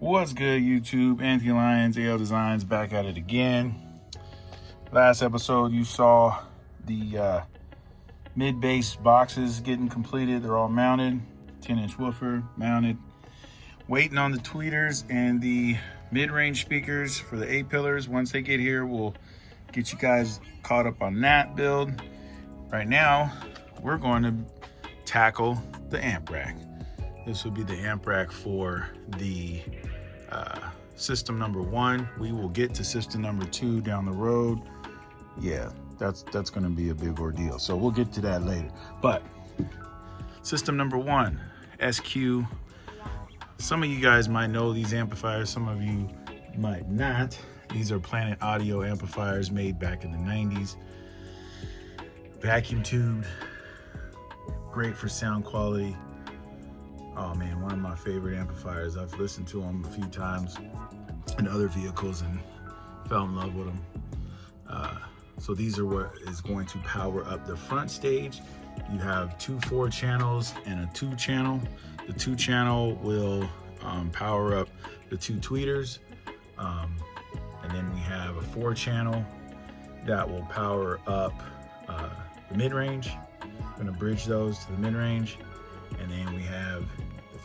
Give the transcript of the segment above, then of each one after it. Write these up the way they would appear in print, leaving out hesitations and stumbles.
What's good, YouTube? Anthony Lyons, AL Designs, back at it again. Last episode, you saw the mid-bass boxes getting completed. They're all mounted. 10-inch woofer mounted. Waiting on the tweeters and the mid-range speakers for the A-pillars. Once they get here, we'll get you guys caught up on that build. Right now, we're going to tackle the amp rack. This will be the amp rack for the system number 1. We will get to system number 2 down the road. Yeah, that's going to be a big ordeal. So we'll get to that later. But system number 1, SQ. Some of you guys might know these amplifiers. Some of you might not. These are Planet Audio amplifiers made back in the 90s. Vacuum tubed. Great for sound quality. Oh man, one of my favorite amplifiers. I've listened to them a few times in other vehicles and fell in love with them. So these are what is going to power up the front stage. You have 2 4-channels and a 2-channel. The 2-channel will power up the 2 tweeters. And then we have a 4-channel that will power up the mid-range. I'm gonna bridge those to the mid-range. And then we have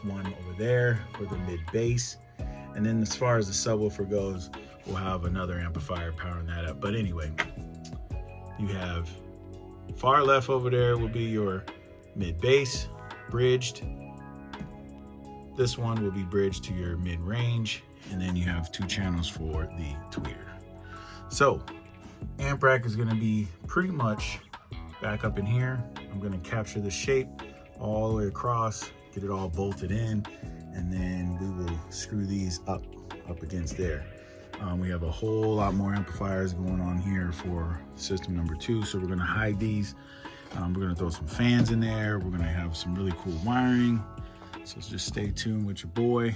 one over there for the mid-bass. And then as far as the subwoofer goes, we'll have another amplifier powering that up. But anyway, you have far left over there will be your mid-bass bridged. This one will be bridged to your mid-range. And then you have 2 channels for the tweeter. So amp rack is gonna be pretty much back up in here. I'm gonna capture the shape all the way across, get it all bolted in, and then we will screw these up against there. We have a whole lot more amplifiers going on here for system number 2, so we're gonna hide these. We're gonna throw some fans in there. We're gonna have some really cool wiring. So just stay tuned with your boy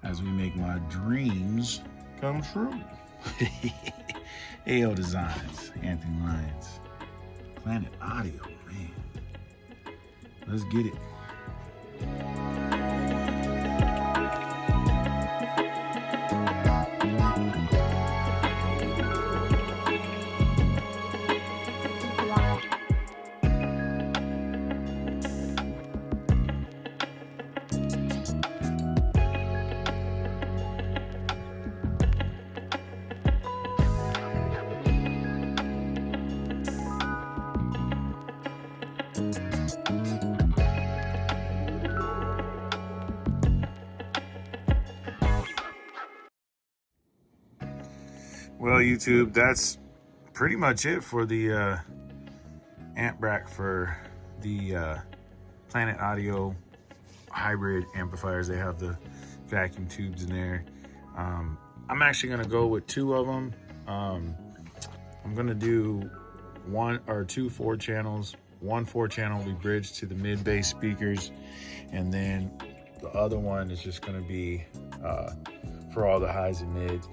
as we make my dreams come true. AL Designs, Anthony Lyons, Planet Audio, man. Let's get it. Well, YouTube, that's pretty much it for the amp rack for the Planet Audio hybrid amplifiers. They have the vacuum tubes in there. I'm actually gonna go with 2 of them. I'm gonna do 1 or 2 4-channels. 1 4-channel will be bridged to the mid-bass speakers, and then the other one is just gonna be for all the highs and mids.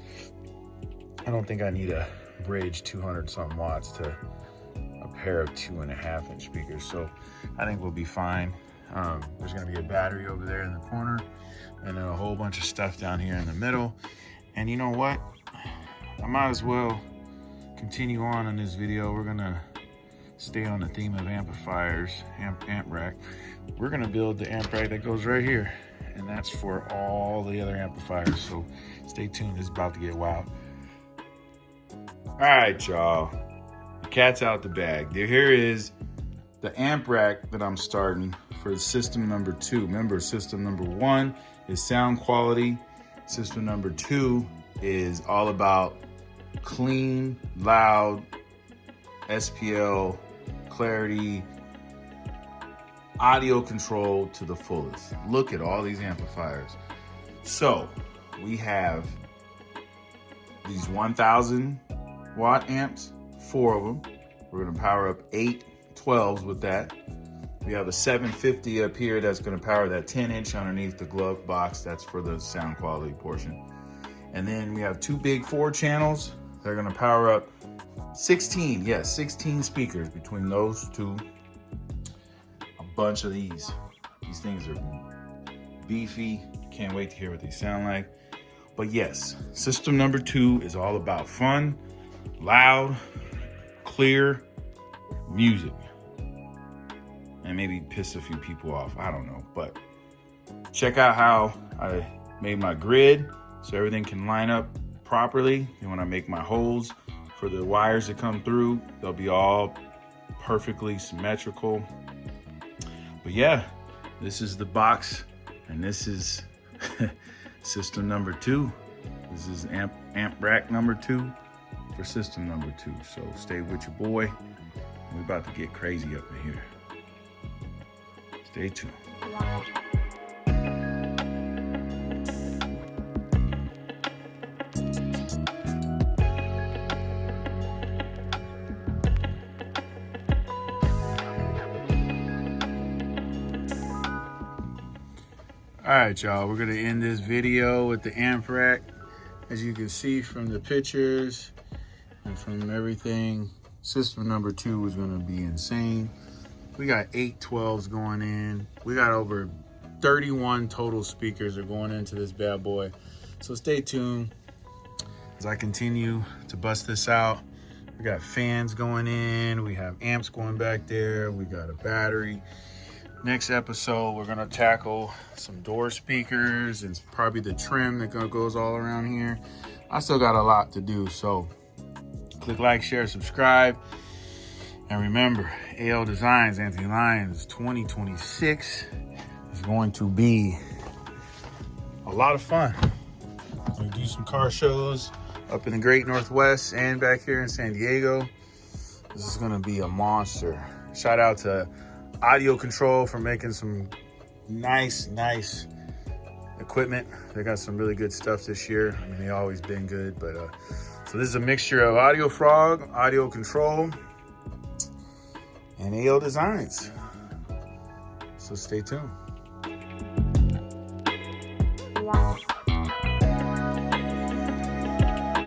I don't think I need a bridge 200 something watts to a pair of 2.5-inch speakers, so I think we'll be fine. There's gonna be a battery over there in the corner and then a whole bunch of stuff down here in the middle. And you know what? I might as well continue on in this video. We're gonna stay on the theme of amplifiers, amp rack. We're gonna build the amp rack that goes right here, and that's for all the other amplifiers. So stay tuned, it's about to get wild. All right, y'all, the cat's out the bag. Here is the amp rack that I'm starting for system number 2. Remember, system number 1 is sound quality. System number 2 is all about clean, loud, SPL, clarity, audio control to the fullest. Look at all these amplifiers. So we have these 1,000 watt amps, 4 of them. We're gonna power up 8 12s with that. We have a 750 up here that's gonna power that 10-inch underneath the glove box. That's for the sound quality portion. And then we have 2 big 4-channels. They're gonna power up 16, yes, 16 speakers between those 2. A bunch of these. These things are beefy. Can't wait to hear what they sound like. But yes, system number 2 is all about fun, loud, clear music. And maybe piss a few people off, I don't know. But check out how I made my grid so everything can line up properly. And when I make my holes for the wires that come through, they'll be all perfectly symmetrical. But yeah, this is the box, and this is system number 2. This is amp rack number 2 for system number 2. So stay with your boy. We're about to get crazy up in here. Stay tuned. All right, y'all, we're gonna end this video with the amp rack. As you can see from the pictures and from everything, system number 2 is gonna be insane. We got 8 12s going in. We got over 31 total speakers are going into this bad boy. So stay tuned as I continue to bust this out. We got fans going in. We have amps going back there. We got a battery. Next episode, we're gonna tackle some door speakers and probably the trim that goes all around here. I still got a lot to do, so click like, share, subscribe. And remember, AL Designs, Anthony Lyons 2026 is going to be a lot of fun. We do some car shows up in the Great Northwest and back here in San Diego. This is gonna be a monster. Shout out to Audio Control for making some nice equipment. They got some really good stuff this year. I mean, they always been good, but so this is a mixture of Audio Frog, Audio Control, and AL Designs. So stay tuned.